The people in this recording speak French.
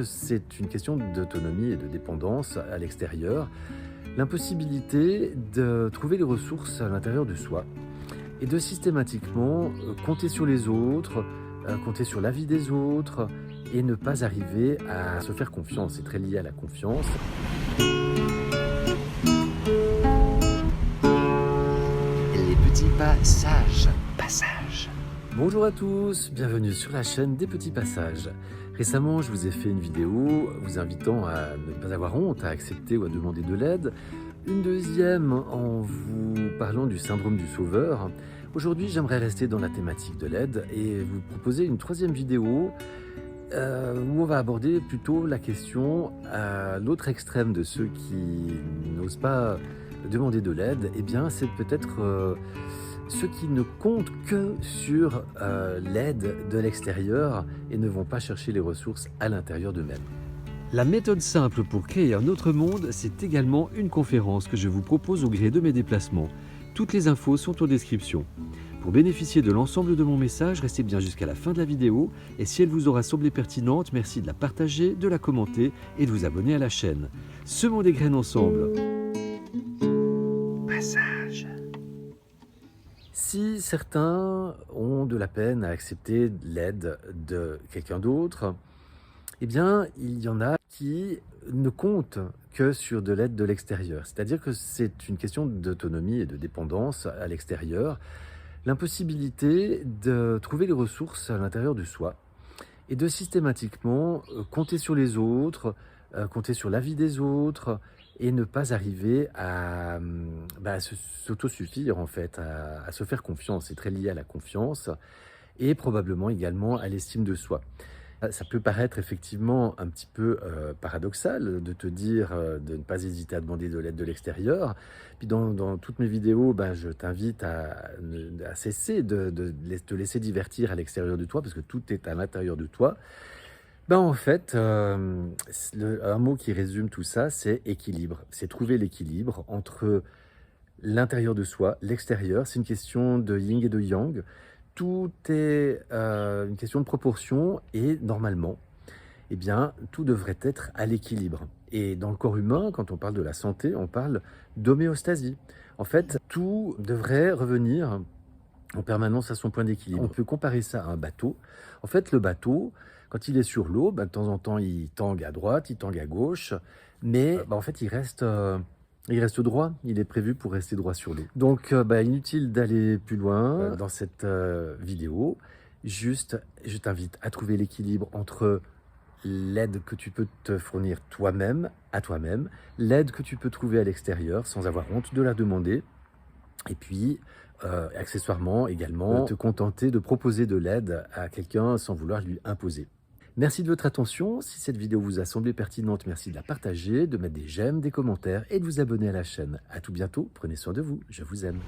C'est une question d'autonomie et de dépendance à l'extérieur, l'impossibilité de trouver les ressources à l'intérieur de soi et de systématiquement compter sur les autres, compter sur l'avis des autres et ne pas arriver à se faire confiance. C'est très lié à la confiance. Les petits passages. Bonjour à tous, bienvenue sur la chaîne des petits passages. Récemment, je vous ai fait une vidéo vous invitant à ne pas avoir honte, à accepter ou à demander de l'aide. Une deuxième en vous parlant du syndrome du sauveur. Aujourd'hui, j'aimerais rester dans la thématique de l'aide et vous proposer une troisième vidéo où on va aborder plutôt la question à l'autre extrême de ceux qui n'osent pas demander de l'aide. Eh bien, c'est peut-être ceux qui ne comptent que sur l'aide de l'extérieur et ne vont pas chercher les ressources à l'intérieur d'eux-mêmes. La méthode simple pour créer un autre monde, c'est également une conférence que je vous propose au gré de mes déplacements. Toutes les infos sont en description. Pour bénéficier de l'ensemble de mon message, restez bien jusqu'à la fin de la vidéo et si elle vous aura semblé pertinente, merci de la partager, de la commenter et de vous abonner à la chaîne. Semons des graines ensemble. Passage. Si certains ont de la peine à accepter l'aide de quelqu'un d'autre, eh bien, il y en a qui ne comptent que sur de l'aide de l'extérieur. C'est-à-dire que c'est une question d'autonomie et de dépendance à l'extérieur, l'impossibilité de trouver les ressources à l'intérieur de soi et de systématiquement compter sur les autres, compter sur l'avis des autres et ne pas arriver à s'autosuffire en fait, à se faire confiance. C'est très lié à la confiance et probablement également à l'estime de soi. Ça peut paraître effectivement un petit peu paradoxal de te dire de ne pas hésiter à demander de l'aide de l'extérieur. Puis dans toutes mes vidéos, je t'invite à cesser de te laisser divertir à l'extérieur de toi parce que tout est à l'intérieur de toi. En fait, un mot qui résume tout ça, c'est équilibre. C'est trouver l'équilibre entre l'intérieur de soi, l'extérieur. C'est une question de yin et de yang. Tout est une question de proportion et normalement, eh bien, tout devrait être à l'équilibre. Et dans le corps humain, quand on parle de la santé, on parle d'homéostasie. En fait, tout devrait revenir en permanence à son point d'équilibre. On peut comparer ça à un bateau. En fait, le bateau, quand il est sur l'eau, de temps en temps, il tangue à droite, il tangue à gauche, mais en fait, il reste droit, il est prévu pour rester droit sur l'eau. Donc, inutile d'aller plus loin dans cette vidéo. Juste, je t'invite à trouver l'équilibre entre l'aide que tu peux te fournir toi-même, à toi-même, l'aide que tu peux trouver à l'extérieur sans avoir honte de la demander, et puis, accessoirement également, te contenter de proposer de l'aide à quelqu'un sans vouloir lui imposer. Merci de votre attention. Si cette vidéo vous a semblé pertinente, merci de la partager, de mettre des j'aime, des commentaires et de vous abonner à la chaîne. À tout bientôt, prenez soin de vous, je vous aime.